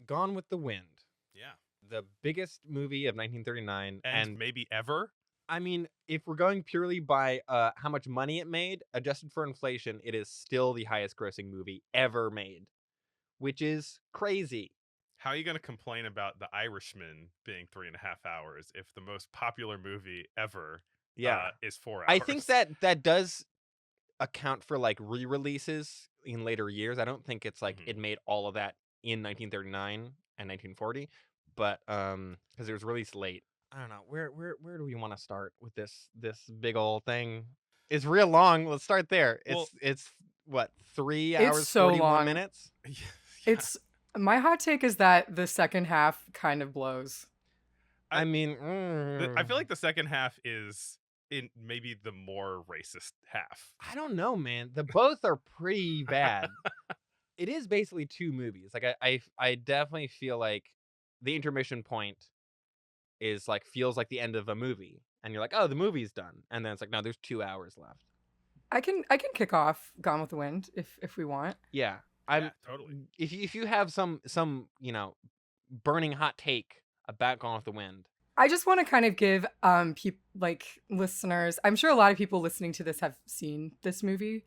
Gone with the Wind, Yeah. the biggest movie of 1939, And and maybe ever. I mean, if we're going purely by how much money it made, adjusted for inflation, it is still the highest grossing movie ever made, which is crazy. How are you going to complain about The Irishman being 3.5 hours if the most popular movie ever Yeah. is 4 hours? I think that does account for like re-releases in later years. I don't think it's like Mhm. it made all of that in 1939 and 1940, but because it was released late. I don't know. Where do we want to start with this big old thing? It's real long. Let's start there. Well, It's what, 3 It's hours so 41 long. minutes? yeah. It's my hot take is that the second half kind of blows. I mean, I feel like the second half is in maybe the more racist half. I don't know, man. The both are pretty bad. It is basically two movies. Like I definitely feel like the intermission point is like feels like the end of a movie, and you're like, oh, the movie's done, and then it's like, no, there's 2 hours left. I can kick off Gone with the Wind if we want. Yeah, Yeah, I'm. totally. If you have some burning hot take about Gone with the Wind, I just want to kind of give like listeners. I'm sure a lot of people listening to this have seen this movie.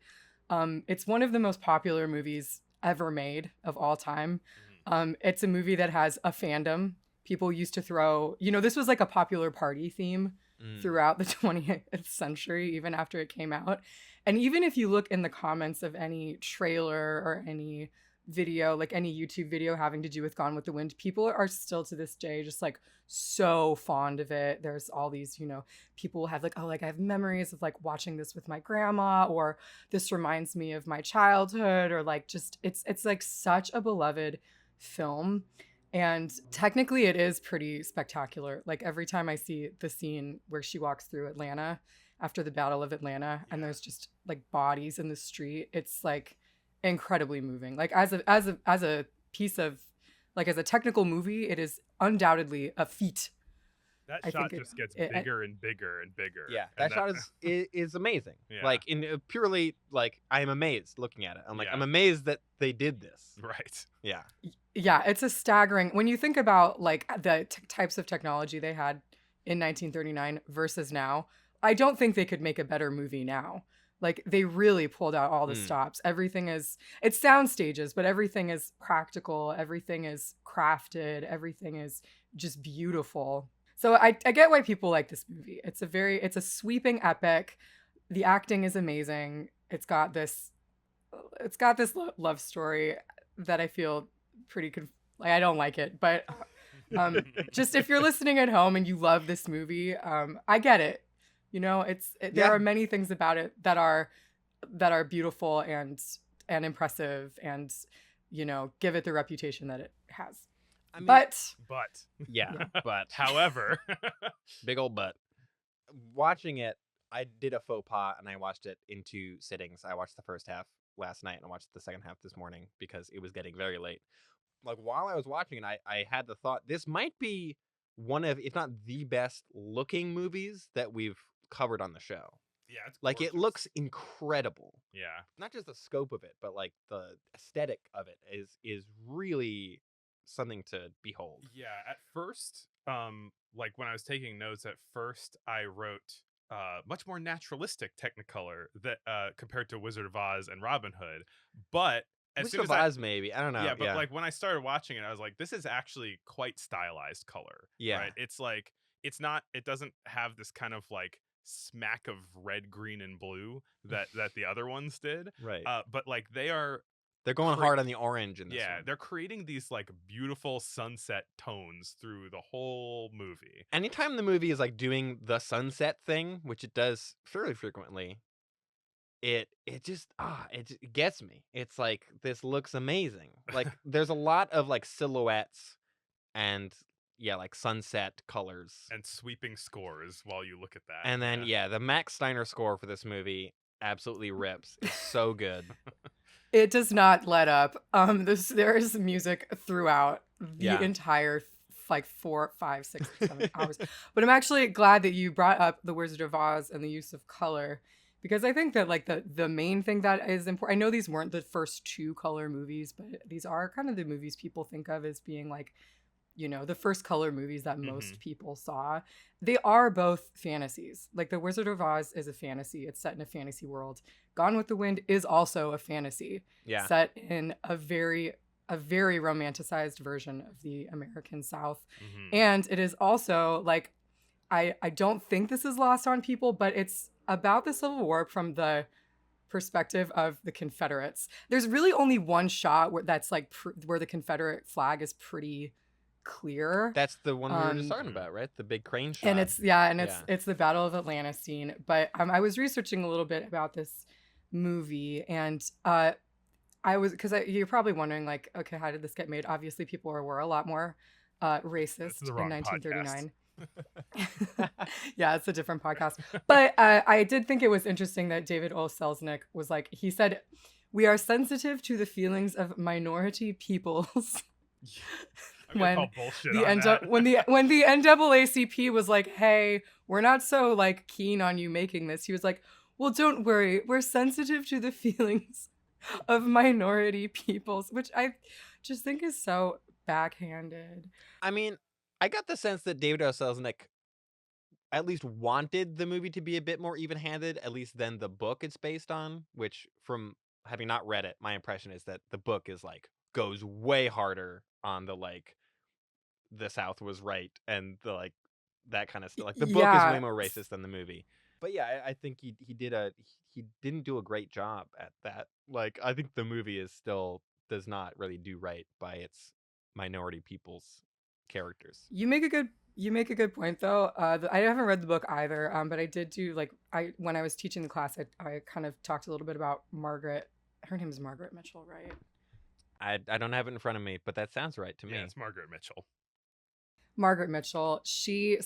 It's one of the most popular movies ever made of all time. It's a movie that has a fandom. People used to throw, this was like a popular party theme throughout the 20th century, even after it came out. And even if you look in the comments of any trailer or any video, like any YouTube video having to do with Gone with the Wind, people are still to this day just like so fond of it. There's all these, people have like, oh, like I have memories of like watching this with my grandma, or this reminds me of my childhood, or like just it's like such a beloved film. And technically it is pretty spectacular. Like every time I see the scene where she walks through Atlanta after the Battle of Atlanta and there's just like bodies in the street, it's like incredibly moving. Like as a piece of, like, as a technical movie, it is undoubtedly a feat. That I shot think just gets bigger and bigger and bigger. yeah, and that shot is amazing. Yeah. Like in purely like I'm amazed looking at it. I'm like Yeah. I'm amazed that they did this. right. Yeah. Yeah, it's a staggering when you think about like the types of technology they had in 1939 versus now. I don't think they could make a better movie now. Like they really pulled out all the stops. Everything is, it's sound stages, but everything is practical. Everything is crafted. Everything is just beautiful. So I get why people like this movie. It's a sweeping epic. The acting is amazing. It's got this love story that I feel pretty like I don't like it, but just if you're listening at home and you love this movie, I get it. There are many things about it that are beautiful and impressive, and give it the reputation that it has. I mean, But yeah, but however, big old butt. Watching it, I did a faux pas and I watched it in 2 sittings. I watched the first half last night and I watched the second half this morning because it was getting very late. Like while I was watching it, I had the thought this might be one of, if not the best looking movies that we've covered on the show. yeah, it's Like it gorgeous. looks incredible. Yeah. Not just the scope of it, but like the aesthetic of it is really something to behold. Yeah, at first, like when I was taking notes, at first I wrote much more naturalistic Technicolor that compared to Wizard of Oz and Robin Hood. But as Wizard soon of as Oz, maybe. I don't know. yeah, but like when I started watching it, I was like, this is actually quite stylized color. Yeah. Right? It's like it doesn't have this kind of like smack of red, green, and blue that the other ones did. Right. But like they're going hard on the orange in this yeah, one. they're creating these like beautiful sunset tones through the whole movie. Anytime the movie is like doing the sunset thing, which it does fairly frequently, it just it gets me. It's like this looks amazing. Like there's a lot of like silhouettes and yeah, like sunset colors. And sweeping scores while you look at that. And then the Max Steiner score for this movie absolutely rips. It's so good. it does not let up. There is music throughout the entire like 4, 5, 6, 7 hours. But I'm actually glad that you brought up the Wizard of Oz and the use of color, because I think that like the main thing that is important. I know these weren't the first two color movies, but these are kind of the movies people think of as being like, you know, the first color movies that most people saw. They are both fantasies. Like The Wizard of Oz is a fantasy. It's set in a fantasy world. Gone with the Wind is also a fantasy. Yeah. Set in a very romanticized version of the American South. And it is also like, I don't think this is lost on people, but it's about the Civil War from the perspective of the Confederates. There's really only one shot where that's like where the Confederate flag is pretty clear. That's the one we were just talking about, right? The big crane shot. And it's it's the Battle of Atlanta scene. But I was researching a little bit about this movie, and I was, because you're probably wondering, like, okay, how did this get made? Obviously, people were a lot more racist in 1939. Yeah, it's a different podcast. But I did think it was interesting that David O. Selznick was like, he said, "We are sensitive to the feelings of minority peoples." When the NAACP was like, "Hey, we're not so like keen on you making this," he was like, "Well, don't worry, we're sensitive to the feelings of minority peoples," which I just think is so backhanded. I mean, I got the sense that David O. Selznick at least wanted the movie to be a bit more even-handed, at least than the book it's based on, which, from having not read it, my impression is that the book is like goes way harder on the like the South was right and the like that kind of stuff. Like the book is way more racist than the movie. But yeah, I think he didn't do a great job at that. Like I think the movie is still does not really do right by its minority people's characters. You make a good point though. I haven't read the book either, but I did do like when I was teaching the class, I kind of talked a little bit about Margaret. Her name is Margaret Mitchell, right? I don't have it in front of me, but that sounds right to me. Yeah, it's Margaret Mitchell. Margaret Mitchell. She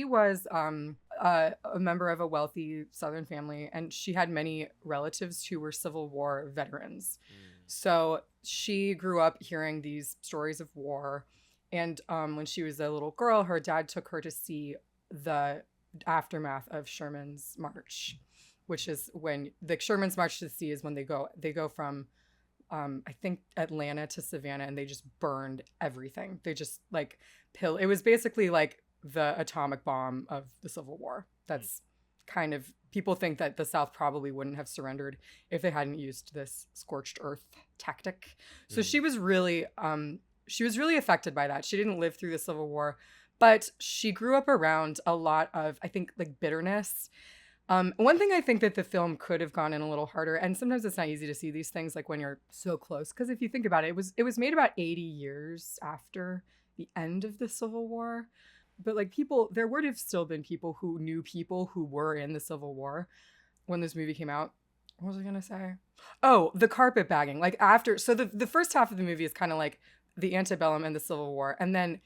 was a member of a wealthy Southern family, and she had many relatives who were Civil War veterans. So she grew up hearing these stories of war. And when she was a little girl, her dad took her to see the aftermath of Sherman's March, which is when the Sherman's March to the Sea is when they go from I think Atlanta to Savannah, and they just burned everything. They just like it was basically like the atomic bomb of the Civil War. That's kind of, people think that the South probably wouldn't have surrendered if they hadn't used this scorched earth tactic. So she was really affected by that. She didn't live through the Civil War, but she grew up around a lot of, I think, like bitterness. One thing I think that the film could have gone in a little harder, and sometimes it's not easy to see these things like when you're so close, because if you think about it, it was made about 80 years after the end of the Civil War. But like there would have still been people who knew people who were in the Civil War when this movie came out. What was I gonna say? Oh, the carpet bagging. Like after, so the first half of the movie is kind of like the antebellum and the Civil War, and then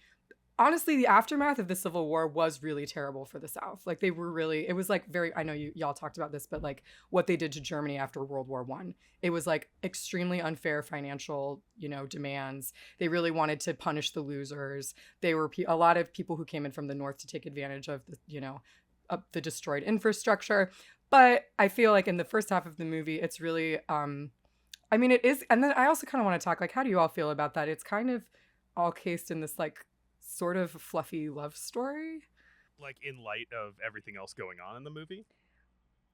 honestly, the aftermath of the Civil War was really terrible for the South. Like it was like very, I know y'all talked about this, but like what they did to Germany after World War I, it was like extremely unfair financial, demands. They really wanted to punish the losers. They were a lot of people who came in from the North to take advantage of the destroyed infrastructure. But I feel like in the first half of the movie, it's really, it is. And then I also kind of want to talk, like, how do you all feel about that? It's kind of all cased in this like sort of fluffy love story, like in light of everything else going on in the movie.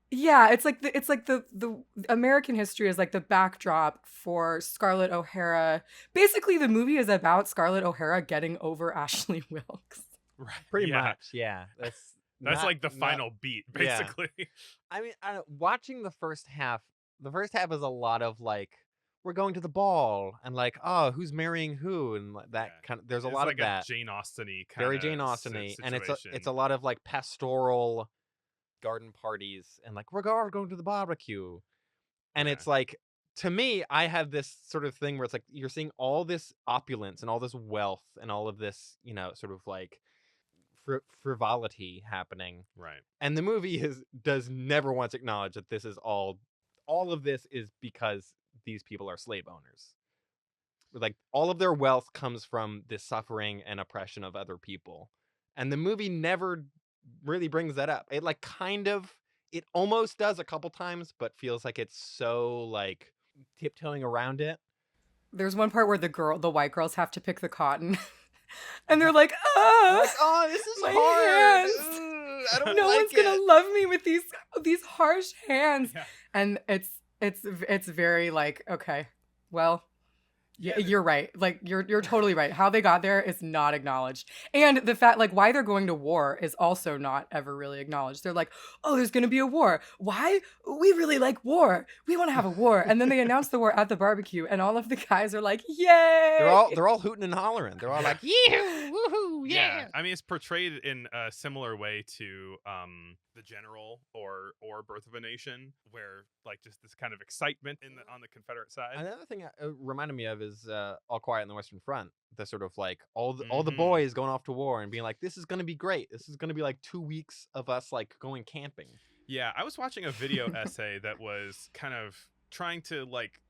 Yeah, it's like the American history is like the backdrop for Scarlett O'Hara. Basically, the movie is about Scarlett O'Hara getting over Ashley Wilkes. Right, pretty much. Yeah, that's like the final beat, basically. Yeah. I mean, watching the first half is a lot of like, we're going to the ball and like, oh, who's marrying who, and that kind of. There's a lot like of that. Jane Austen-y kind very of Jane Austen-y, and situation. it's a lot of like pastoral garden parties and like, we're all going to the barbecue, and it's like, to me, I have this sort of thing where it's like you're seeing all this opulence and all this wealth and all of this, sort of like frivolity happening, right? And the movie does never once acknowledge that this is all of this is because these people are slave owners. Like, all of their wealth comes from the suffering and oppression of other people, and the movie never really brings that up. It like kind of it almost does a couple times, but feels like it's so like tiptoeing around it. There's one part where the white girls have to pick the cotton, and they're like, "Ah, Like, oh, this is my hard. hands. Ugh, I don't No like one's it. gonna love me with these harsh hands." Yeah. And it's very like, okay, well, Yeah, you're right. Like you're totally right. How they got there is not acknowledged. And the fact like why they're going to war is also not ever really acknowledged. They're like, "Oh, there's going to be a war. Why? We really like war. We want to have a war." And then they announce the war at the barbecue and all of the guys are like, "Yay!" They're all hooting and hollering. They're all like, "Yeah, woohoo, yeah." I mean, it's portrayed in a similar way to The General or Birth of a Nation, where like just this kind of excitement on the Confederate side. Another thing it reminded me of is All Quiet on the Western Front. The sort of like all the Mhm. boys going off to war and being like, "This is gonna be great. This is gonna be like 2 weeks of us like going camping." Yeah, I was watching a video essay that was kind of trying to like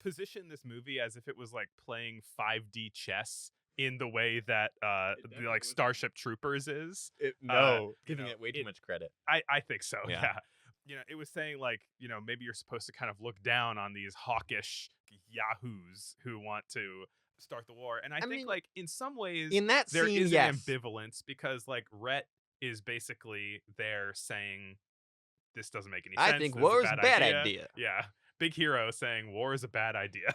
position this movie as if it was like playing 5D chess in the way that the like Starship Troopers is. Giving know, it way too much credit. I think so. Yeah. Yeah. You know, it was saying like, you know, maybe you're supposed to kind of look down on these hawkish yahoos who want to start the war. And I think mean, like in some ways In that there scene, is yes. an ambivalence because like Rhett is basically there saying this doesn't make any sense. I think this is war is a bad idea. Yeah. Big hero saying war is a bad idea.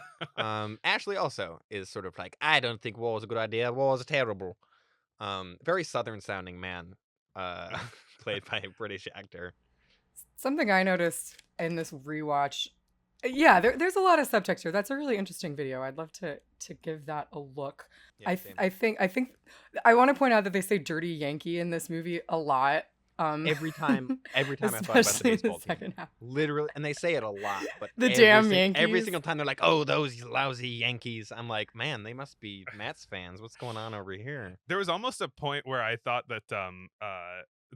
Ashley also is sort of like, "I don't think war is a good idea. War is terrible." Very southern sounding man, played by a British actor. Something I noticed in this rewatch, yeah, there's a lot of subtext here. That's a really interesting video. I'd love to give that a look. Yeah, same. I think I want to point out that they say "dirty Yankee" in this movie a lot. Every time I thought about the especially in baseball the second team, half. literally, and they say it a lot. But The every damn every Yankees. single time they're like, "Oh, those lousy Yankees." I'm like, man, they must be Mets fans. What's going on over here? There was almost a point where I thought that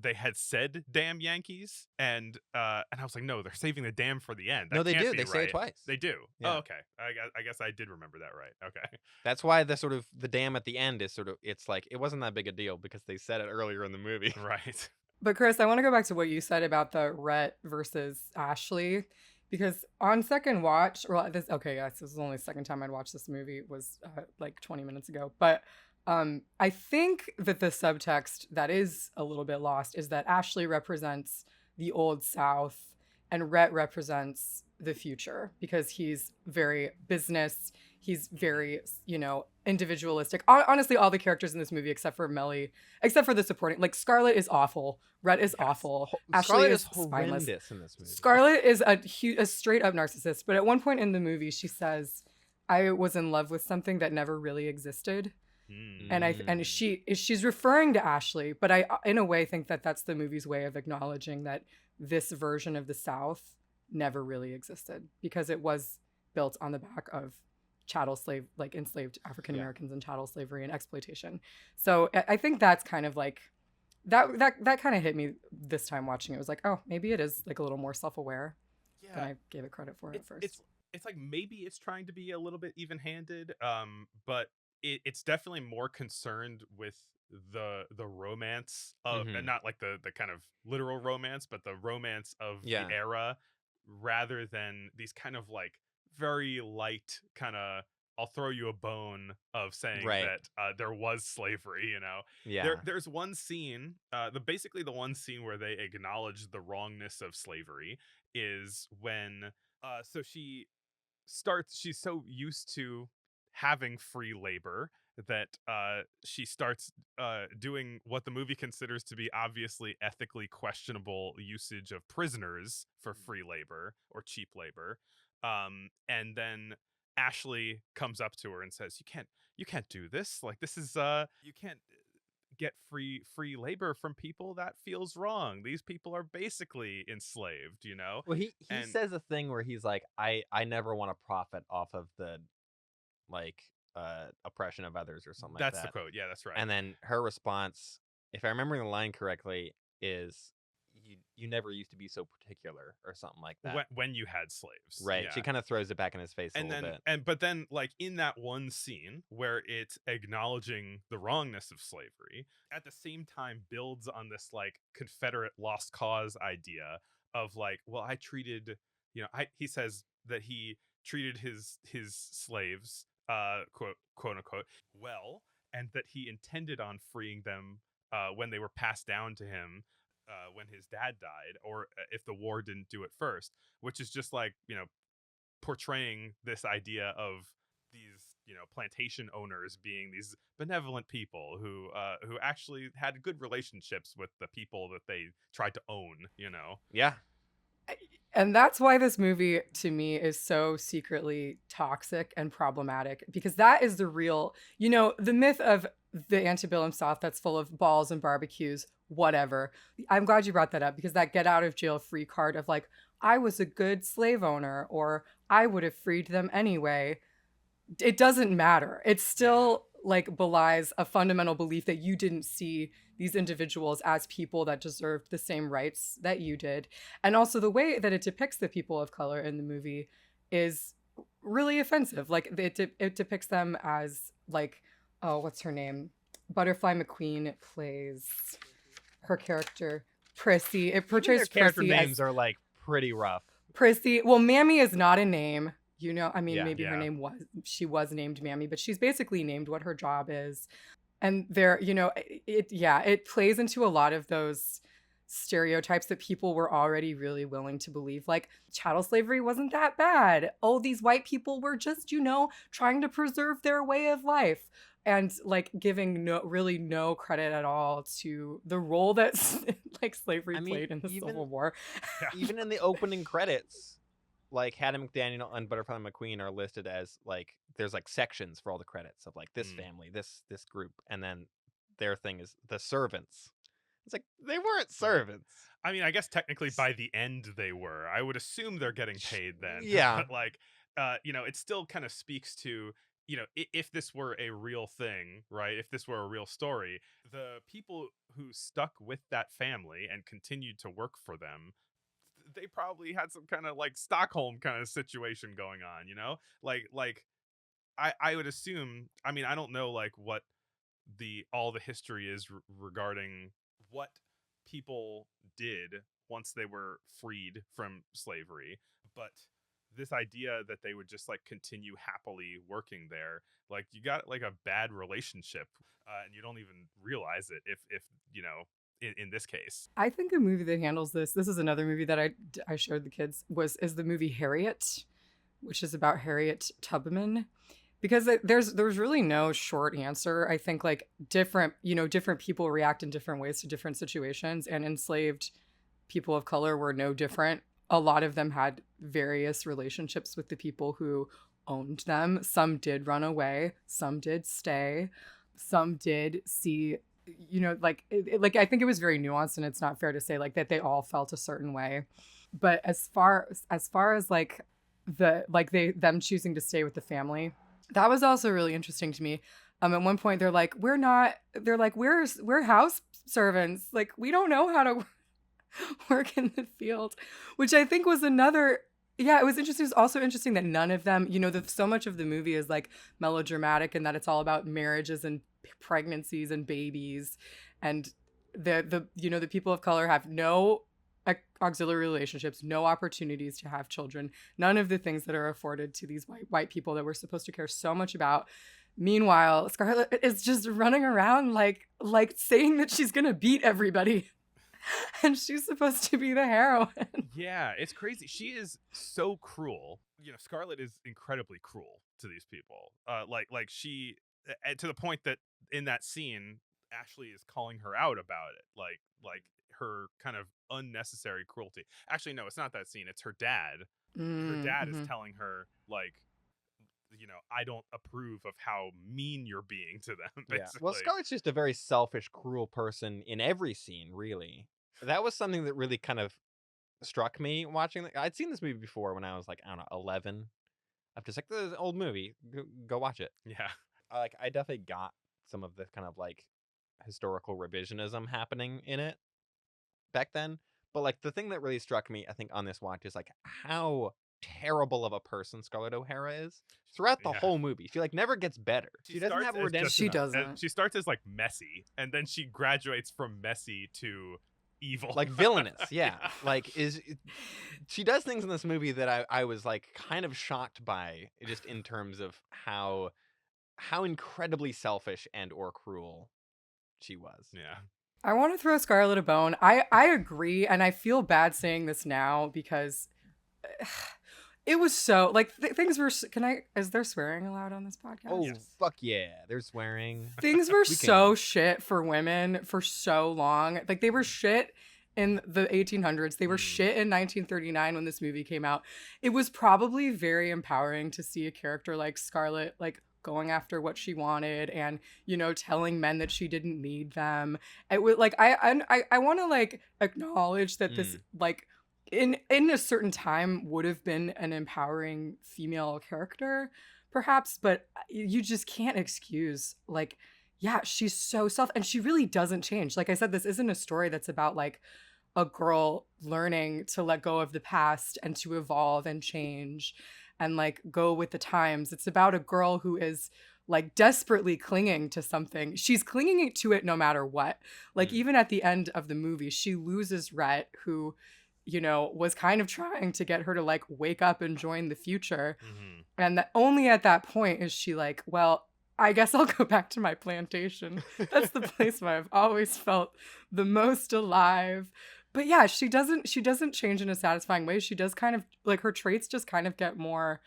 they had said "damn Yankees," and I was like, no, they're saving the "damn" for the end. No, That they can't do. be They say it right. twice. They do. Yeah. Oh, okay. I guess I did remember that right. Okay. That's why the sort of the damn at the end is sort of, it's like it wasn't that big a deal because they said it earlier in the movie. Right. But Chris, I want to go back to what you said about the Rhett versus Ashley, because on second watch, well, this is only the second time I'd watched this movie, was like 20 minutes ago. But I think that the subtext that is a little bit lost is that Ashley represents the old South and Rhett represents the future because he's very business. He's very, individualistic. Honestly, all the characters in this movie, except for Melly, except for the supporting, like Scarlett is awful. Rhett is awful. Ashley Scarlett is is spineless. horrendous in this movie. Scarlett is a straight up narcissist. But at one point in the movie, she says, "I was in love with something that never really existed." Hmm. And she's referring to Ashley, but I in a way think that that's the movie's way of acknowledging that this version of the South never really existed because it was built on the back of chattel slave, like enslaved African Americans and chattel slavery and exploitation. So I think that's kind of like that kind of hit me this time watching it. It was like, oh, maybe it is like a little more self-aware than I gave it credit for at first. It's like maybe it's trying to be a little bit even-handed, but it's definitely more concerned with the romance of, and not like the kind of literal romance, but the romance of the era, rather than these kind of like very light kind of I'll throw you a bone of saying that there was slavery, Yeah. There's one scene, basically the one scene where they acknowledge the wrongness of slavery is when she's so used to having free labor that she starts doing what the movie considers to be obviously ethically questionable usage of prisoners for free labor or cheap labor. And then Ashley comes up to her and says, you can't do this. Like, this is you can't get free labor from people. That feels wrong. These people are basically enslaved, Well, he says a thing where he's like, I never want to profit off of the like oppression of others or something like that. That's the quote. Yeah, that's right. And then her response, if I remember the line correctly, is you never used to be so particular or something like that. When you had slaves. Right. Yeah. She kind of throws it back in his face a little bit. But then like in that one scene where it's acknowledging the wrongness of slavery, at the same time builds on this like Confederate lost cause idea of like, well, I treated, he says that he treated his slaves, quote unquote, well, and that he intended on freeing them when they were passed down to him when his dad died, or if the war didn't do it first, which is just like, portraying this idea of these, plantation owners being these benevolent people who actually had good relationships with the people that they tried to own. Yeah. And that's why this movie to me is so secretly toxic and problematic, because that is the real, the myth of the antebellum South that's full of balls and barbecues, whatever. I'm glad you brought that up, because that get out of jail free card of like, I was a good slave owner, or I would have freed them anyway. It doesn't matter. It still like belies a fundamental belief that you didn't see these individuals as people that deserved the same rights that you did. And also the way that it depicts the people of color in the movie is really offensive. Like it depicts them as like, oh, what's her name? Butterfly McQueen plays her character Prissy. It portrays Their character Prissy names as are like pretty rough. Prissy. Well, Mammy is not a name. I mean, Yeah. maybe her Yeah. name she was named Mammy, but she's basically named what her job is. And there, it plays into a lot of those stereotypes that people were already really willing to believe. Like, chattel slavery wasn't that bad. Oh, these white people were just, trying to preserve their way of life. And like giving no credit at all to the role that like slavery played in the Civil War. Even in the opening credits, like Hattie McDaniel and Butterfly McQueen are listed as like, there's like sections for all the credits of like this family, this group, and then their thing is the servants. It's like, they weren't servants. I mean, I guess technically by the end they were. I would assume they're getting paid then. Yeah. But like, it still kind of speaks to, if this were a real thing, right? If this were a real story, the people who stuck with that family and continued to work for them, they probably had some kind of like Stockholm kind of situation going on, like I would assume, I mean, I don't know like what all the history is regarding what people did once they were freed from slavery, but this idea that they would just like continue happily working there, like you got like a bad relationship, and you don't even realize it if in this case. I think a movie that handles this is another movie that I showed the kids, is the movie Harriet, which is about Harriet Tubman. Because there's really no short answer. I think like different people react in different ways to different situations, and enslaved people of color were no different. A lot of them had various relationships with the people who owned them. Some did run away, some did stay, some did see, like I think it was very nuanced, and it's not fair to say like that they all felt a certain way. But as far as like them choosing to stay with the family, that was also really interesting to me. At one point they're like, we're house servants. Like, we don't know how to work in the field, which I think was another, it was interesting. It's also interesting that none of them, so much of the movie is like melodramatic, and that it's all about marriages and pregnancies and babies. And the people of color have no auxiliary relationships, no opportunities to have children, none of the things that are afforded to these white people that we're supposed to care so much about. Meanwhile, Scarlett is just running around like saying that she's gonna beat everybody, and she's supposed to be the heroine. Yeah, it's crazy. She is so cruel. Scarlett is incredibly cruel to these people. Like she, to the point that in that scene, Ashley is calling her out about it, like her kind of unnecessary cruelty. Actually, no, it's not that scene. It's her dad. Her dad is telling her like, I don't approve of how mean you're being to them. Basically. Yeah. Well, Scarlett's just a very selfish, cruel person in every scene, really. That was something that really kind of struck me watching. I'd seen this movie before when I was like, I don't know, 11. I'm just like, this is an old movie. Go watch it. Yeah. I definitely got some of the kind of like historical revisionism happening in it back then. But like the thing that really struck me, I think, on this watch is like how terrible of a person Scarlett O'Hara is throughout the whole movie. She like never gets better. She doesn't have a redemption. She doesn't. She starts as like messy, and then she graduates from messy to evil, like villainous. Yeah. Like she does things in this movie that I was like kind of shocked by, just in terms of how incredibly selfish and or cruel she was. Yeah. I want to throw Scarlett a bone. I agree, and I feel bad saying this now because it was so like things were. Is there swearing allowed on this podcast? Oh Yes. fuck yeah, there's swearing. Things were We so can- shit for women for so long. Like they were shit in the 1800s. They were shit in 1939 when this movie came out. It was probably very empowering to see a character like Scarlett like going after what she wanted and, you know, telling men that she didn't need them. It was like I want to like acknowledge that this like in a certain time would have been an empowering female character perhaps, but you just can't excuse like, yeah, she's so and she really doesn't change. Like I said, this isn't a story that's about like a girl learning to let go of the past and to evolve and change and like go with the times. It's about a girl who is like desperately clinging to something. She's clinging to it no matter what. Like even at the end of the movie, she loses Rhett, who, you know, was kind of trying to get her to like wake up and join the future. And only at that point is she like, well, I guess I'll go back to my plantation. That's the place where I've always felt the most alive. But yeah, she doesn't change in a satisfying way. She does kind of like her traits just kind of get more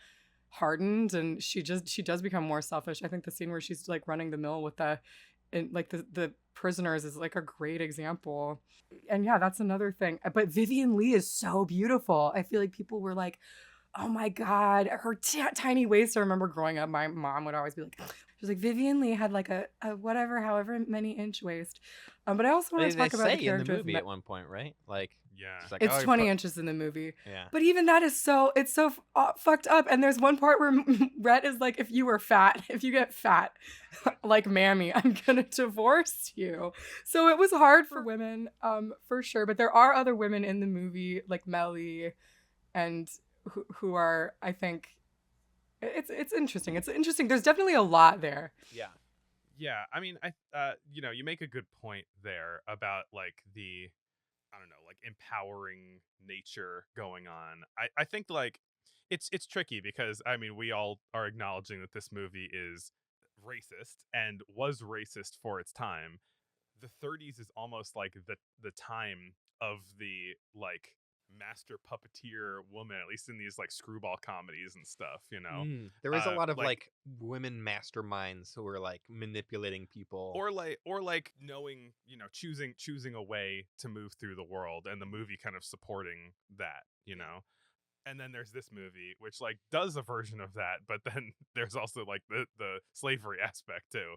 hardened, and she does become more selfish. I think the scene where she's like running the mill with the prisoners is like a great example. And yeah, that's another thing. But Vivien Leigh is so beautiful. I feel like people were like, oh my God, her tiny waist. I remember growing up, my mom would always be like, she was like, Vivien Leigh had like a whatever, however many inch waist. But I also want to talk about the character in the of movie at one point, right? Like, Yeah. she's like, it's "Oh, 20 inches in the movie. Yeah. But even that is so fucked up. And there's one part where Rhett is like, if you get fat, like Mammy, I'm gonna divorce you. So it was hard for women, for sure. But there are other women in the movie, like Mellie, and who are, I think, it's interesting. It's interesting. There's definitely a lot there. Yeah. Yeah, I mean, you know, you make a good point there about like the, I don't know, like empowering nature going on. I think like it's tricky because I mean we all are acknowledging that this movie is racist and was racist for its time. The 30s is almost like the time of the like master puppeteer woman, at least in these like screwball comedies and stuff, you know. There is a lot of like women masterminds who are like manipulating people. or like knowing, you know, choosing a way to move through the world, and the movie kind of supporting that, you know. And then there's this movie which like does a version of that, but then there's also like the slavery aspect too.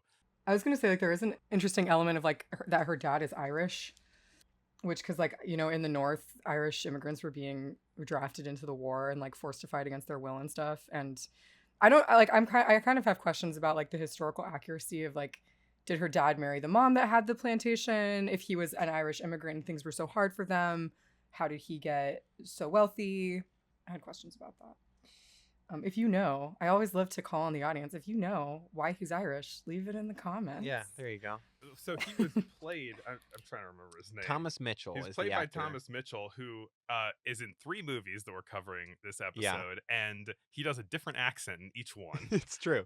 I was gonna say like there is an interesting element of like that her dad is Irish, which because like, you know, in the North, Irish immigrants were being drafted into the war and like forced to fight against their will and stuff. And I kind of have questions about like the historical accuracy of like, did her dad marry the mom that had the plantation? If he was an Irish immigrant and things were so hard for them, how did he get so wealthy? I had questions about that. If you know, I always love to call on the audience. If you know why he's Irish, leave it in the comments. Yeah, there you go. So he was played. I'm trying to remember his name. Thomas Mitchell He's is played the by actor. Thomas Mitchell, who is in 3 movies that we're covering this episode, and he does a different accent in each one. It's true.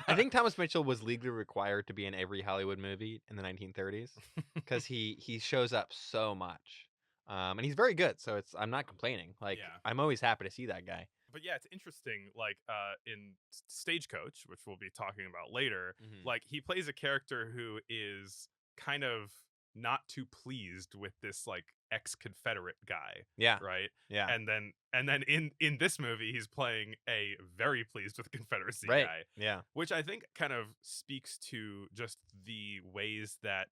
I think Thomas Mitchell was legally required to be in every Hollywood movie in the 1930s because he shows up so much, and he's very good. So I'm not complaining. Like Yeah. I'm always happy to see that guy. But yeah, it's interesting. Like in Stagecoach, which we'll be talking about later, Mhm. like he plays a character who is kind of not too pleased with this like ex-Confederate guy, Yeah, right? yeah, And then in this movie, he's playing a very pleased with the Confederacy right, guy, yeah, which I think kind of speaks to just the ways that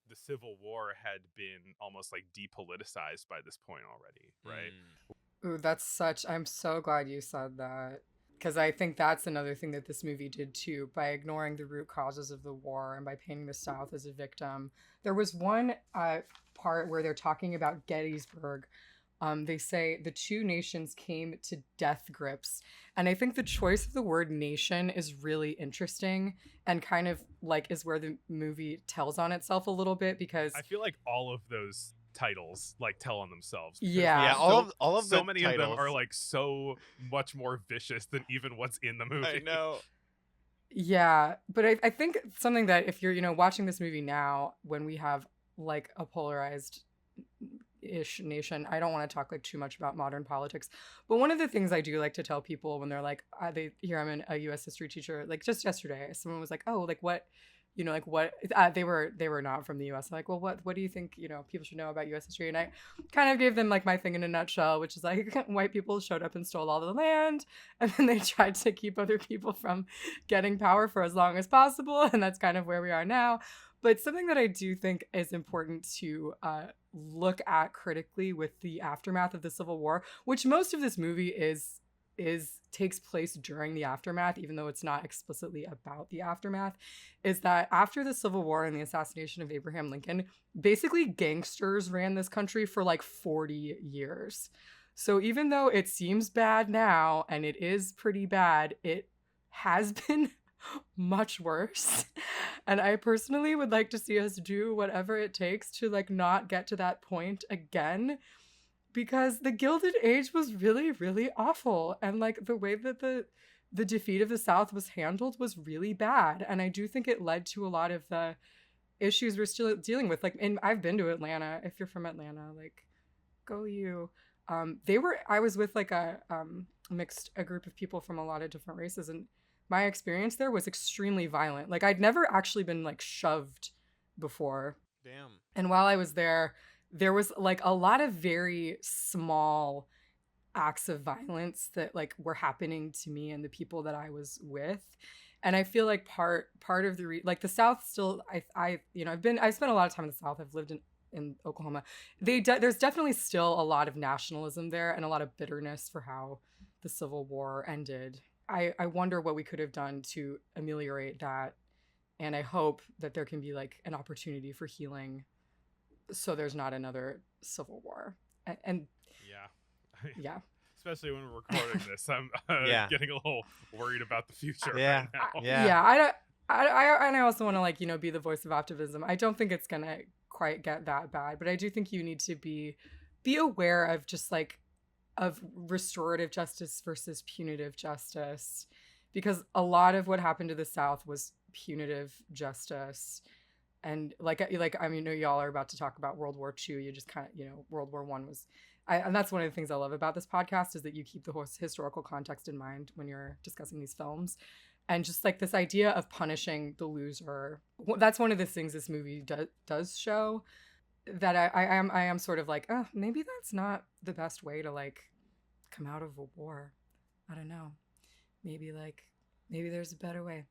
the Civil War had been almost like depoliticized by this point already, right? Ooh, I'm so glad you said that. Because I think that's another thing that this movie did too, by ignoring the root causes of the war and by painting the South as a victim. There was one part where they're talking about Gettysburg. They say the two nations came to death grips. And I think the choice of the word nation is really interesting and kind of like is where the movie tells on itself a little bit because I feel like all of those titles like tell on themselves. Yeah. Yeah, all of so the many of them are titles- like so much more vicious than even what's in the movie. I know. Yeah, but I think something that if you're, watching this movie now when we have like a polarized ish nation, I don't want to talk like too much about modern politics, but one of the things I do like to tell people when they're like, they hear I'm a U.S. history teacher, like just yesterday, someone was like, oh, like what, like what, they were not from the U.S. I'm like, well, what do you think, people should know about U.S. history? And I kind of gave them like my thing in a nutshell, which is like white people showed up and stole all the land, and then they tried to keep other people from getting power for as long as possible, and that's kind of where we are now. But something that I do think is important to look at critically with the aftermath of the Civil War, which most of this movie is takes place during the aftermath, even though it's not explicitly about the aftermath, is that after the Civil War and the assassination of Abraham Lincoln, basically gangsters ran this country for like 40 years. So even though it seems bad now, and it is pretty bad, it has been much worse. And I personally would like to see us do whatever it takes to like not get to that point again, because the Gilded Age was really, really awful. And like the way that the defeat of the South was handled was really bad. And I do think it led to a lot of the issues we're still dealing with. Like, and I've been to Atlanta. If you're from Atlanta, like, go you. I was with like a group of people from a lot of different races, and my experience there was extremely violent. Like, I'd never actually been like shoved before. Damn. And while I was there was like a lot of very small acts of violence that like were happening to me and the people that I was with. And I feel like part of the like the South still, I spent a lot of time in the South. I've lived in Oklahoma. There's definitely still a lot of nationalism there and a lot of bitterness for how the Civil War ended. I wonder what we could have done to ameliorate that. And I hope that there can be like an opportunity for healing so there's not another Civil War. And Yeah. yeah. Especially when we're recording this, I'm Yeah. getting a little worried about the future Yeah. right now. Yeah. Yeah, I don't. And I also want to like be the voice of optimism. I don't think it's gonna quite get that bad, but I do think you need to be aware of just like of restorative justice versus punitive justice, because a lot of what happened to the South was punitive justice. And I mean, y'all are about to talk about World War II. You just kind of, World War I was, and that's one of the things I love about this podcast is that you keep the historical context in mind when you're discussing these films. And just like this idea of punishing the loser, that's one of the things this movie does show, that I am sort of like, oh, maybe that's not the best way to like come out of a war. I don't know. Maybe there's a better way.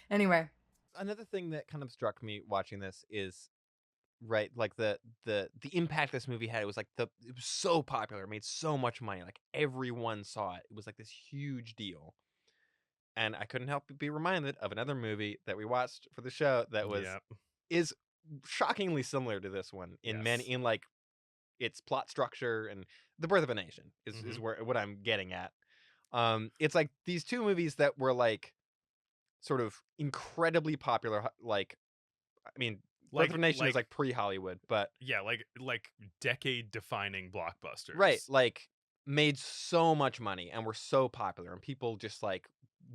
Anyway. Another thing that kind of struck me watching this is, right, like the impact this movie had. It was like it was so popular, it made so much money, like everyone saw it. It was like this huge deal. And I couldn't help but be reminded of another movie that we watched for the show that was is shockingly similar to this one in like its plot structure, and The Birth of a Nation is what I'm getting at. It's like these two movies that were like sort of incredibly popular, like, I mean, Birth of a Nation is like pre-Hollywood, but yeah, like decade-defining blockbusters, right? Like made so much money and were so popular, and people just like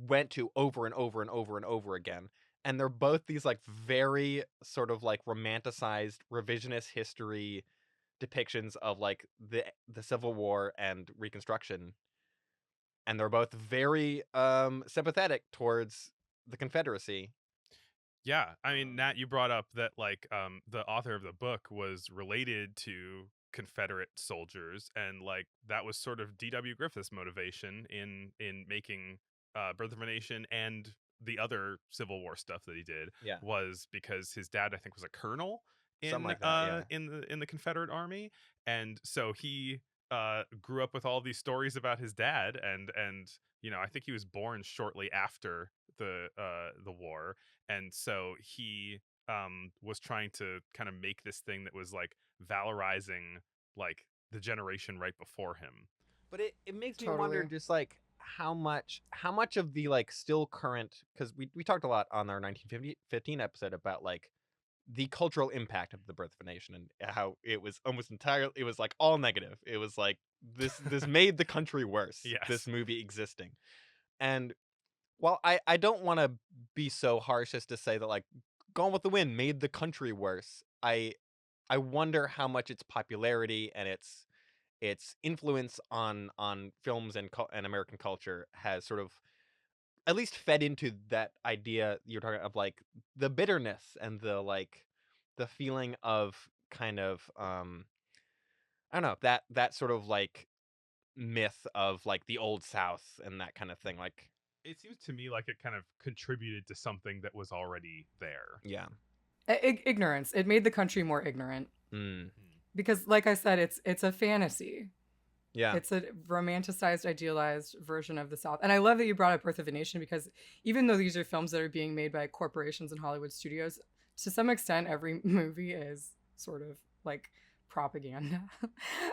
went to over and over and over and over again. And they're both these like very sort of like romanticized revisionist history depictions of like the Civil War and Reconstruction, and they're both very sympathetic towards the Confederacy. Yeah, I mean, Nat, you brought up that like the author of the book was related to Confederate soldiers, and like that was sort of D.W. Griffith's motivation in making Birth of a Nation and the other Civil War stuff that he did. Yeah. Was because his dad, I think, was a colonel in Something like that, in the Confederate Army, and so he grew up with all these stories about his dad, and I think he was born shortly after the war, and so he was trying to kind of make this thing that was like valorizing like the generation right before him. But it makes me wonder just like how much of the like still current, because we talked a lot on our 1915 episode about like the cultural impact of The Birth of a Nation and how it was almost entirely, it was like all negative. It was like this made the country worse. Yes. This movie existing. And while I don't want to be so harsh as to say that like Gone with the Wind made the country worse, I wonder how much its popularity and its influence on films and American culture has sort of at least fed into that idea you're talking of like the bitterness and the like the feeling of kind of I don't know, that sort of like myth of like the old South and that kind of thing. Like It seems to me like it kind of contributed to something that was already there. yeah. Ignorance. It made the country more ignorant Mm. because, like I said, it's a fantasy. Yeah. It's a romanticized, idealized version of the South. And I love that you brought up Birth of a Nation because even though these are films that are being made by corporations and Hollywood studios, to some extent, every movie is sort of like propaganda.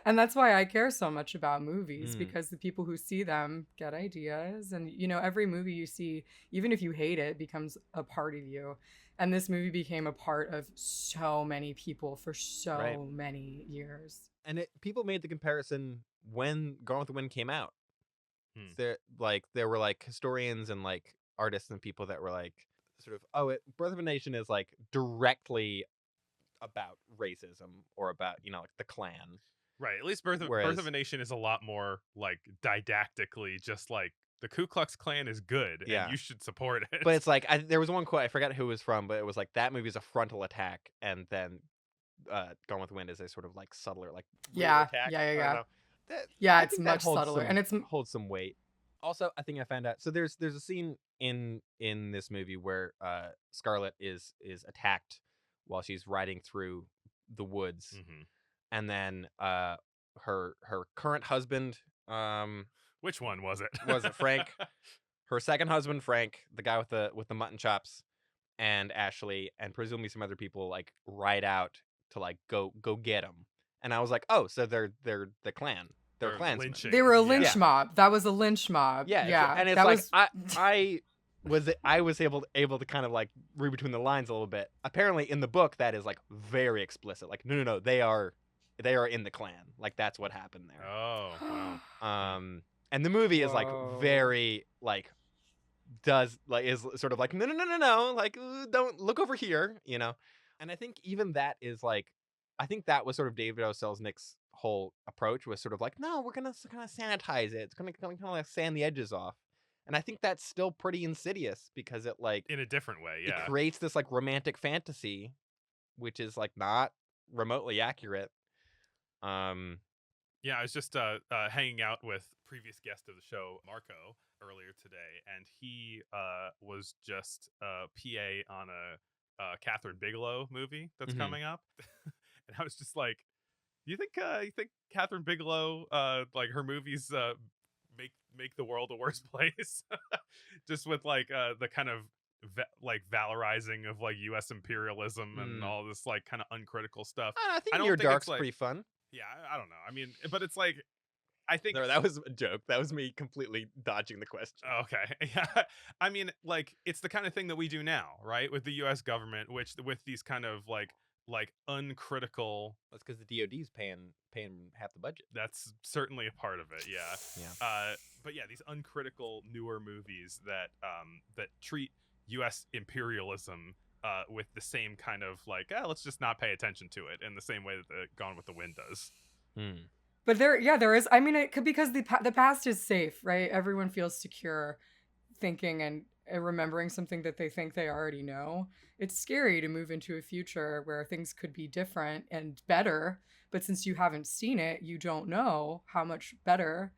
And that's why I care so much about movies, Mm. because the people who see them get ideas. And, you know, every movie you see, even if you hate it, becomes a part of you. And this movie became a part of so many people for so Right. many years. And people made the comparison when Gone with the Wind came out. Hmm. There were like historians and like artists and people that were like sort of Birth of a Nation is like directly about racism or about like the Klan. Right. At least Birth of Whereas- a Nation is a lot more like didactically just like the Ku Klux Klan is good Yeah. and you should support it. But it's like there was one quote, I forgot who it was from, but it was like that movie is a frontal attack, and then Gone with the Wind is a sort of like subtler like rear Yeah, attack. yeah, I don't yeah. know. Yeah, I it's think that much holds subtler, some- and it's holds some weight. Also, I think I found out. So there's a scene in this movie where Scarlett is attacked while she's riding through the woods, Mhm. and then her current husband, Which one was it? Was it Frank? her second husband Frank, the guy with the mutton chops, and Ashley, and presumably some other people like ride out to like go get him. And I was like, oh, so they're the Klan. They're Or Klansmen. lynching. they were a Yeah. lynch mob. That was a lynch mob. Yeah, Yeah, and it's that like was I was able to kind of like read between the lines a little bit. Apparently, in the book, that is like very explicit. Like, no, they are in the Klan. Like that's what happened there. Oh, wow. And the movie is like Whoa. very like is sort of like no, like don't look over here, And I think even that is like, I think that was sort of David O. Selznick's whole approach was sort of like, no, we're gonna kind of sanitize it. It's gonna kind of like sand the edges off. And I think that's still pretty insidious because it like In a different way, yeah. it creates this like romantic fantasy, which is like not remotely accurate. Yeah, I was just hanging out with previous guest of the show, Marco, earlier today, and he was just PA on a Catherine Bigelow movie that's Mhm. coming up, and I was just like, you think Catherine Bigelow like her movies make the world a worse place, just with like the kind of like valorizing of like U.S. imperialism and all this like kind of uncritical stuff. I think I don't Near think it's, Dark's like- pretty fun. Yeah, I don't know. I mean, but it's like, I think. No, that was a joke. That was me completely dodging the question. Okay. Yeah. I mean, like, it's the kind of thing that we do now, right? With the U.S. government, which with these kind of like uncritical. That's because the DoD's paying half the budget. That's certainly a part of it. Yeah. Yeah. But yeah, these uncritical newer movies that that treat U.S. imperialism with the same kind of like, let's just not pay attention to it in the same way that the Gone with the Wind does. But there is. I mean, it could, because the past is safe, right? Everyone feels secure, thinking and remembering something that they think they already know. It's scary to move into a future where things could be different and better. But since you haven't seen it, you don't know how much better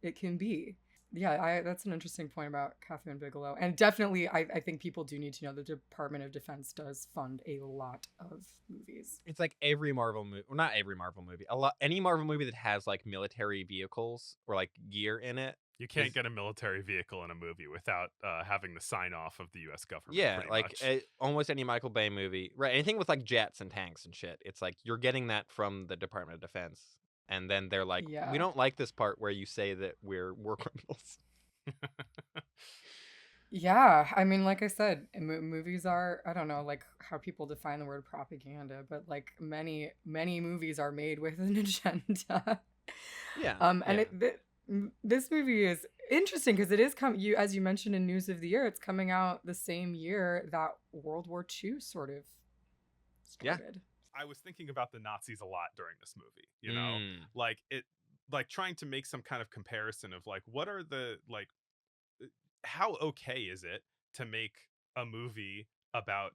it can be. Yeah, that's an interesting point about Catherine Bigelow. And definitely, I think people do need to know the Department of Defense does fund a lot of movies. It's like every Marvel movie, well, not every Marvel movie, any Marvel movie that has like military vehicles or like gear in it. You can't Is- get a military vehicle in a movie without having the sign off of the U.S. government. Yeah, pretty like much. almost any Michael Bay movie, right? Anything with like jets and tanks and shit. It's like you're getting that from the Department of Defense, and then they're like, Yeah. we don't like this part where you say that we're war criminals. Yeah, I mean, like I said, movies are, I don't know, like how people define the word propaganda, but like many movies are made with an agenda. Yeah, And yeah, this movie is interesting because it is you as you mentioned in News of the Year, it's coming out the same year that World War II sort of yeah. started. I was thinking about the Nazis a lot during this movie, Mm. like it, like trying to make some kind of comparison of like, what are the, like, how okay is it to make a movie about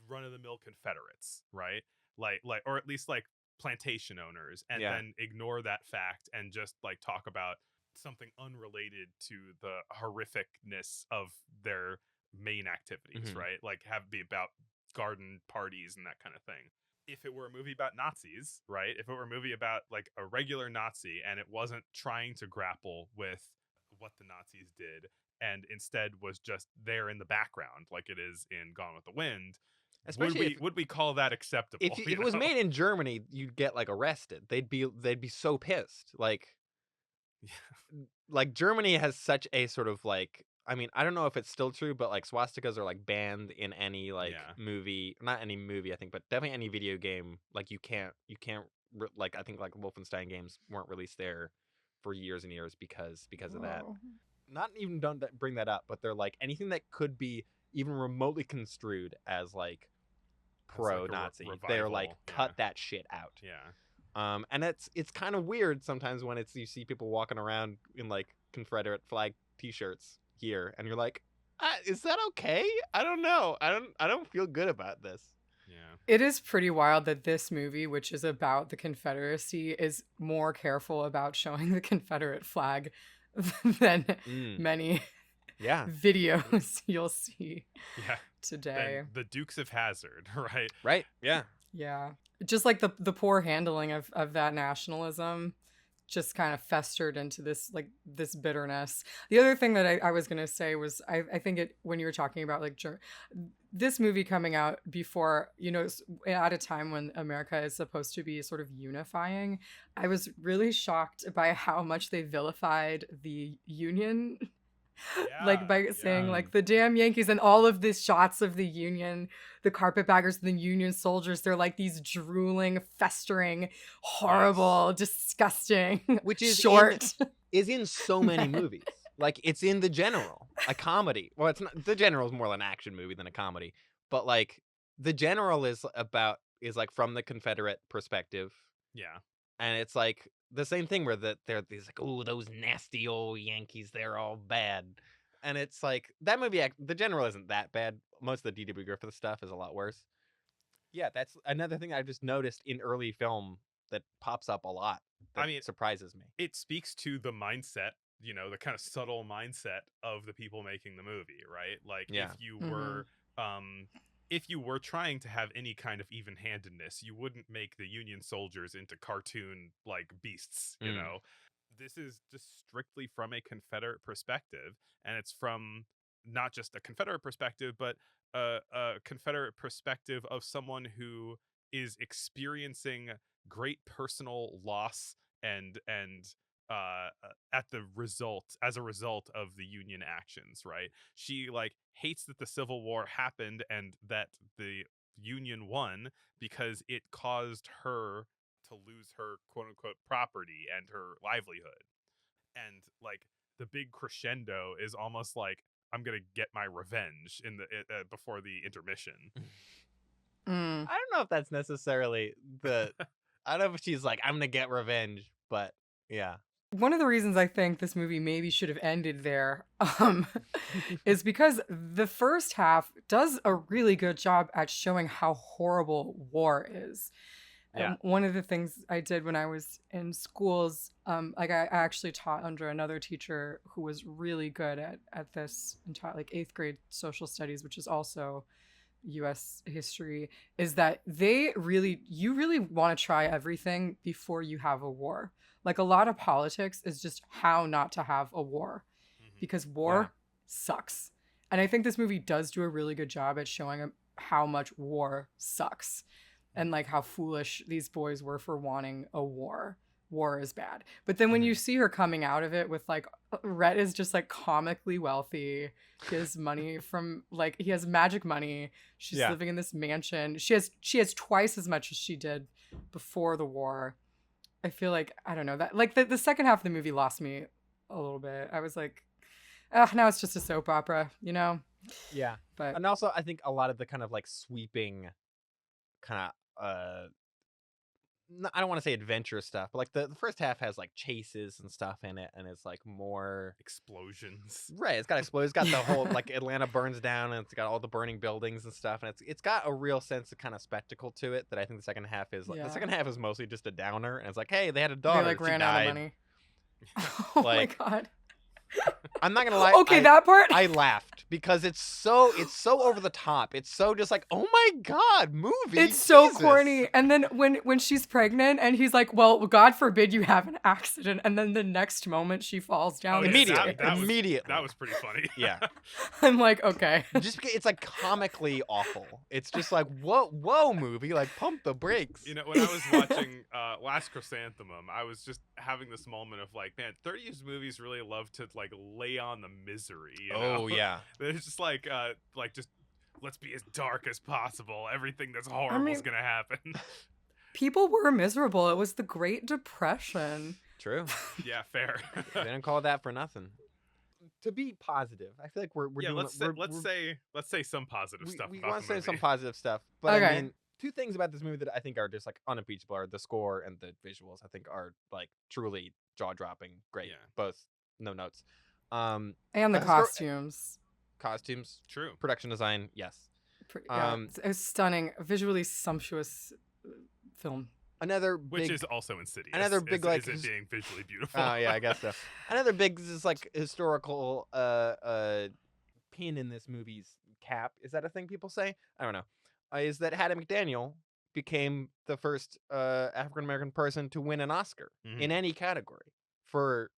run of the mill Confederates, right? Like, or at least like plantation owners, and Yeah. then ignore that fact and just like talk about something unrelated to the horrificness of their main activities, Hmm. right? Like have be about garden parties and that kind of thing. If it were a movie about Nazis, right? If it were a movie about like a regular Nazi and it wasn't trying to grapple with what the Nazis did and instead was just there in the background like it is in Gone with the Wind, Especially if would we call that acceptable? if it was made in Germany, you'd get like arrested. They'd be so pissed. Like Germany has such a sort of like, I mean, I don't know if it's still true, but like swastikas are like banned in any like Yeah. movie, not any movie I think, but definitely any video game. Like you can't like I think like Wolfenstein games weren't released there for years and years because of that. Whoa. Not even don't bring that up, but they're like anything that could be even remotely construed as like As like pro a Nazi, they're like revival. cut that shit out. Yeah. And it's kind of weird sometimes when it's you see people walking around in like Confederate flag T-shirts here, and you're like, is that okay? I don't know. I don't feel good about this. Yeah. It is pretty wild that this movie, which is about the Confederacy, is more careful about showing the Confederate flag than Mm, many yeah. videos you'll see Yeah. today. Then the Dukes of Hazzard, right? Right. Yeah. Yeah. Just like the poor handling of that nationalism just kind of festered into this bitterness. The other thing that I was gonna say was I think it when you were talking about like this movie coming out before, at a time when America is supposed to be sort of unifying, I was really shocked by how much they vilified the Union. Like Yeah. by saying Yeah. like the damn Yankees and all of these shots of the Union, the carpetbaggers, the Union soldiers, they're like these drooling, festering, horrible, disgusting, Which is short in so many men. movies. Like it's in The General, a comedy. Well, it's not. The General is more like an action movie than a comedy. But like The General is like from the Confederate perspective, Yeah. and it's like the same thing where they're these like, oh, those nasty old Yankees, they're all bad. And it's like that movie The General isn't that bad. Most of the D.W. Griffith stuff is a lot worse. Yeah, that's another thing I just noticed in early film that pops up a lot I that mean, surprises me. it speaks to the mindset, the kind of subtle mindset of the people making the movie, right? Like Yeah. if you were trying to have any kind of even-handedness, you wouldn't make the Union soldiers into cartoon like beasts, Mm. This is just strictly from a Confederate perspective, and it's from not just a Confederate perspective, but a Confederate perspective of someone who is experiencing great personal loss and at the result as a result of the Union actions, right? She like hates that the Civil War happened and that the Union won because it caused her to lose her quote unquote property and her livelihood. And like the big crescendo is almost like I'm gonna get my revenge in the before the intermission. Mm. I don't know if that's necessarily the. I don't know if she's like, I'm gonna get revenge, but yeah. One of the reasons I think this movie maybe should have ended there is because the first half does a really good job at showing how horrible war is. Yeah. And one of the things I did when I was in schools, like I actually taught under another teacher who was really good at this and taught like 8th grade social studies, which is also US history, is that you really want to try everything before you have a war. Like a lot of politics is just how not to have a war Mm-hmm. because Yeah. war sucks. And I think this movie does do a really good job at showing how much war sucks and like how foolish these boys were for wanting a war. war is bad. But then when Mhm. you see her coming out of it with like Rhett is just like comically wealthy. He has money from like he has magic money. She's Yeah. living in this mansion. She has twice as much as she did before the war. I feel like I don't know that like the second half of the movie lost me a little bit. I was like, now it's just a soap opera, you know? Yeah. But And also, I think a lot of the kind of like sweeping, kind of I don't want to say adventure stuff, but like the first half has like chases and stuff in it, and it's like more Explosions. right. It's got explosions. It's got the whole like Atlanta burns down, and it's got all the burning buildings and stuff, and it's got a real sense of kind of spectacle to it that I think the second half is like. The Yeah. second half is mostly just a downer, and it's like, hey, they had a they daughter, like she ran out of died. money. Oh Like, my god. I'm not gonna lie. Okay, that part. I laughed because it's so over the top. It's so just like, oh my god, movie. It's so Jesus. corny. And then when she's pregnant and he's like, "Well, God forbid you have an accident," and then the next moment she falls down. Oh, yeah, the Immediately, that was- immediately. That was pretty funny. Yeah. I'm like, okay. Just because it's like comically awful. It's just like, whoa, movie, like pump the brakes. You know, when I was watching Last Chrysanthemum, I was just having this moment of like, man, 30s movies really love to like lay on the misery. You know? Oh yeah. It's just like just let's be as dark as possible. Everything that's horrible is mean- gonna happen. People were miserable. It was the Great Depression. True. Yeah, fair. They didn't call it that for nothing. To be positive, I feel like we're yeah, doing. let's say some positive stuff. We about want the to say movie. some positive stuff, but I Okay. mean, two things about this movie that I think are just like unimpeachable are the score and the visuals. I think are like truly jaw dropping, great. Yeah. Both, no notes. And the Score- costumes. Costumes, True. production design, yes. Yeah, Um, it was stunning, visually sumptuous film. Another Which big is also Insidious. another big, is, like, is it being visually beautiful. Oh yeah, I guess so. Another big is like historical pin in this movie's cap. Is that a thing people say? I don't know. Is that Hattie McDaniel became the first African American person to win an Oscar Mhm. in any category for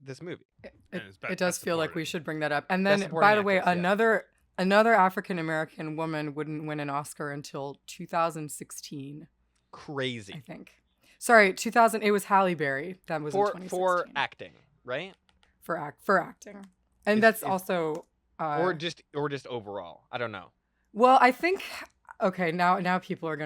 this movie. And it's It does best feel like we supporting. should bring that up. And Best then, supporting by the way, actress, yeah. another African American woman wouldn't win an Oscar until 2016, I Crazy think. Sorry, 2000. It was Halle Berry that was in for 2016 acting, right? for acting, and Is- that's is- also or just overall. I don't know. well, I think. Okay, now people are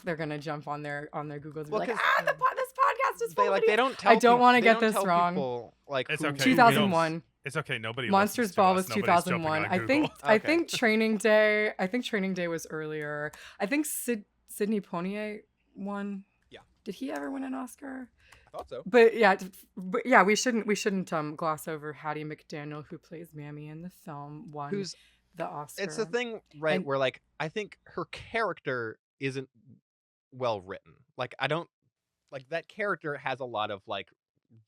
they're gonna jump on their Googles and be Well, like, 'cause this podcast is full They of like they idiots." don't tell. I don't peop- wanna they get don't this tell wrong. people, like It's who okay. wins. 2001. It's okay. Nobody. Monsters listens to Ball us. was Nobody's 2001. jumping I on think Google. I Okay. think Training Day. I think Training Day was earlier. I think Sidney Poitier won. Yeah. Did he ever win an Oscar? I thought so. But yeah, we shouldn't gloss over Hattie McDaniel, who plays Mammy in the film, won Who's the Oscar. it's the thing, right? And- where like I think her character isn't well written. Like I don't like that character has a lot of like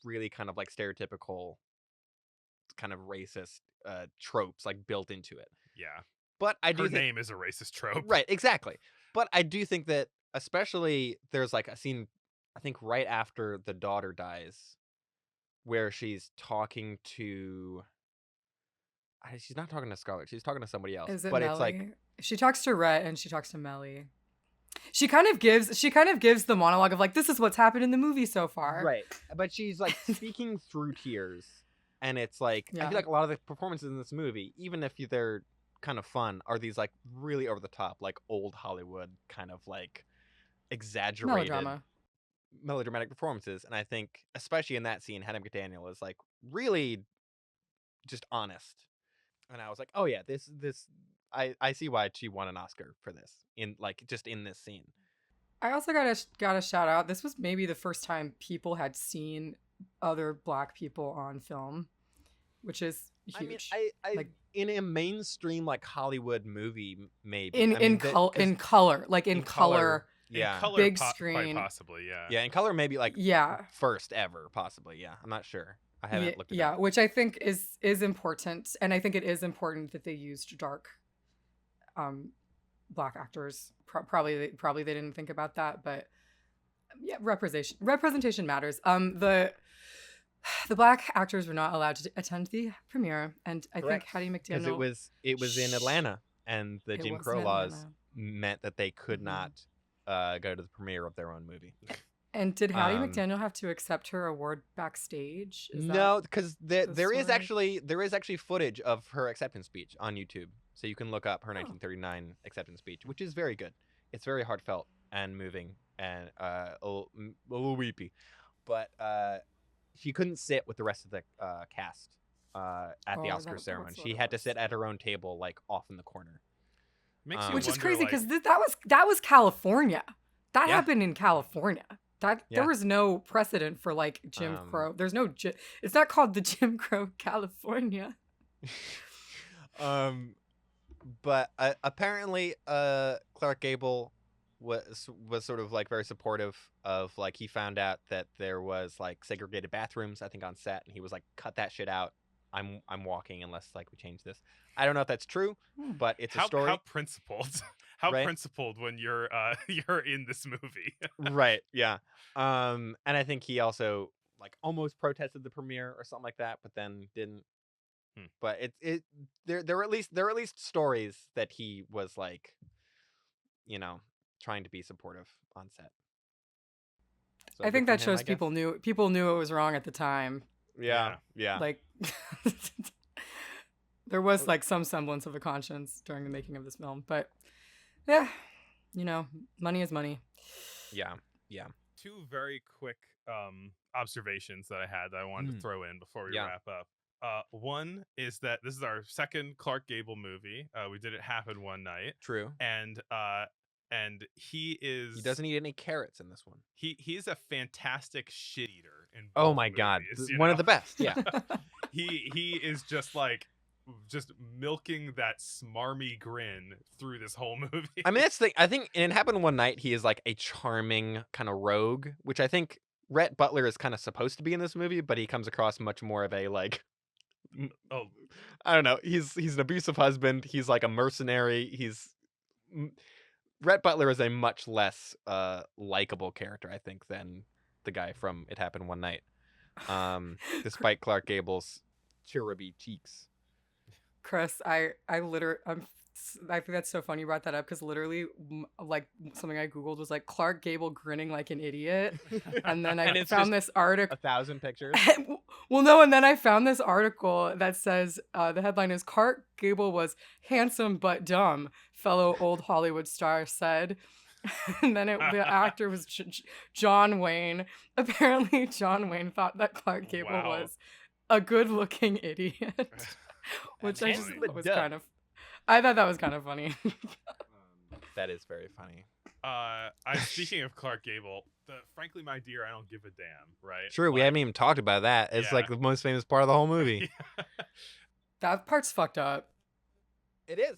really kind of like stereotypical kind of racist tropes like built into it. Yeah. But I Her do think name is a racist trope. right, exactly. But I do think that especially there's like a scene I think right after the daughter dies where she's talking to she's not talking to Scarlett, she's talking to somebody else. Is it but Melly? it's like She talks to Rhett and she talks to Melly. She kind of gives the monologue of like, this is what's happened in the movie so far. right. But she's like speaking through tears. And it's like I Yeah. feel like a lot of the performances in this movie, even if they're kind of fun, are these like really over the top, like old Hollywood kind of like exaggerated melodramatic performances. And I think especially in that scene, Hattie McDaniel is like really just honest. And I was like, oh yeah, this I see why she won an Oscar for this in like just in this scene. I also gotta shout out. This was maybe the first time people had seen other Black people on film, which is huge. I mean, I Like- in a mainstream like Hollywood movie, maybe in I mean, in color, like in color. yeah, In color, Big quite screen. possibly. Yeah. yeah, in color, maybe like Yeah, first ever, possibly. Yeah, I'm not sure. I haven't looked at yeah, which I think is important, and I think it is important that they used dark, Black actors. Probably they didn't think about that, but yeah, representation matters. The Black actors were not allowed to attend the premiere, and I Correct. think Hattie because McDaniel. it was in Atlanta, and the It Jim was Crow in laws Atlanta. meant that they could Mhm. not go to the premiere of their own movie. And did Hattie Um, McDaniel have to accept her award backstage? Is that No, because the there is story? actually footage of her acceptance speech on YouTube, so you can look up her Oh. 1939 acceptance speech, which is very good. It's very heartfelt and moving and a little weepy, but she couldn't sit with the rest of the cast at the Oh, Oscar that ceremony. was what She it had to was. sit at her own table, like off in the corner. Makes you Which is wonder, crazy like, because that was California. That Yeah. happened in California. That Yeah. there was no precedent for like Jim Crow. There's no. It's not called the Jim Crow California. But apparently, Clark Gable was sort of like very supportive of like he found out that there was like segregated bathrooms, I think, on set, and he was like, "Cut that shit out. I'm walking unless like we change this." I don't know if that's true, Hmm. but it's a how story, principled, how right? principled when you're you're in this movie. Right. Yeah. And I think he also like almost protested the premiere or something like that, but then didn't. Hmm. But there were at least stories that he was like, you know, trying to be supportive on set. So I good think for that him, I shows guess. people knew it was wrong at the time. Yeah. Yeah. Like there was like some semblance of a conscience during the making of this film, but yeah, money is money. Yeah. Yeah. Two very quick observations that I had that I wanted to throw in before we Yeah. wrap up. One is that this is our second Clark Gable movie. We did It Happen One Night, True. and he is He doesn't eat any carrots in this one. he's a fantastic shit eater in Oh both my god, movies, you one know? of the best. Yeah. he is just like milking that smarmy grin through this whole movie. I mean, that's the thing. I think in It Happened One Night, he is like a charming kind of rogue, which I think Rhett Butler is kind of supposed to be in this movie, but he comes across much more of a like, oh, I don't know. He's an abusive husband. He's like a mercenary. Rhett Butler is a much less likable character, I think, than the guy from It Happened One Night. Despite Clark Gable's cheruby cheeks. Chris, I think that's so funny you brought that up because literally, like something I googled was like Clark Gable grinning like an idiot, and then I And it's found just this article. 1,000 pictures. Well, no, and then I found this article that says the headline is Clark Gable was handsome but dumb, fellow old Hollywood star said. And then the actor was John Wayne. Apparently, John Wayne thought that Clark Gable Wow. was a good-looking idiot, which I just Handsome thought but was dumb. kind of. I thought that was kind of funny. That is very funny. Speaking of Clark Gable, frankly, my dear, I don't give a damn, right? True, we Like, haven't even talked about that. It's Yeah. like the most famous part of the whole movie. That part's fucked up. It is.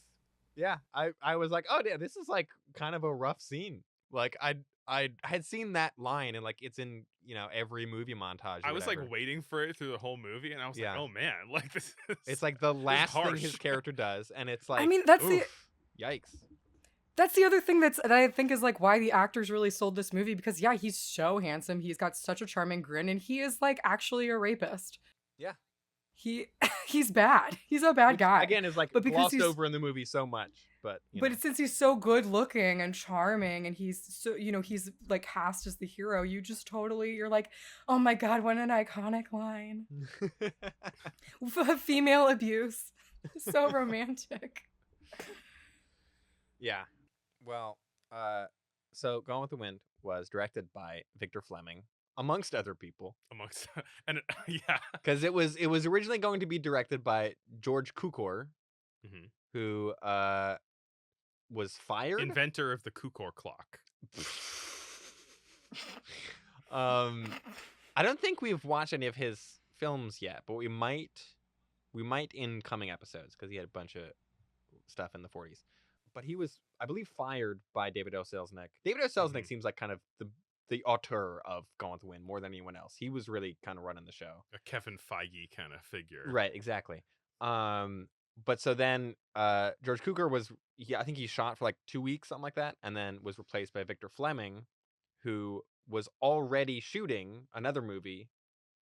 Yeah, I was like, oh, yeah, this is like kind of a rough scene. Like I had seen that line and like it's in every movie montage. Or I was whatever. like waiting for it through the whole movie, and I was Yeah. like, oh man, like this. It's like the last thing harsh. his character does, and it's like, mean, that's yikes. That's the other thing that I think is like why the actors really sold this movie because yeah, he's so handsome, he's got such a charming grin, and he is like actually a rapist. Yeah. He's bad. He's a bad Which, guy. again, is like But because glossed he's- over in the movie so much, but Since he's so good looking and charming and he's so he's like cast as the hero, you're like, oh my god, what an iconic line. Female abuse. So romantic. Yeah. Well, so Gone with the Wind was directed by Victor Fleming, amongst other people, amongst and yeah, because it was originally going to be directed by George Cukor, Mhm. who was fired. inventor of the Kukor clock. I don't think we've watched any of his films yet, but we might in coming episodes because he had a bunch of stuff in the 40s. But he was, I believe, fired by David O. Selznick. David O. Selznick Mhm. seems like kind of the auteur of Gone with the Wind more than anyone else. He was really kind of running the show. A Kevin Feige kind of figure. Right, exactly. But so then George Cukor was, I think he shot for like 2 weeks, something like that, and then was replaced by Victor Fleming, who was already shooting another movie,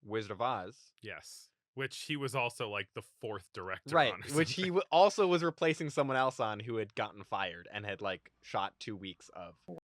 Wizard of Oz. Yes. Which he was also like the fourth director Right, on. or which he something. also was replacing someone else on who had gotten fired and had like shot 2 weeks of.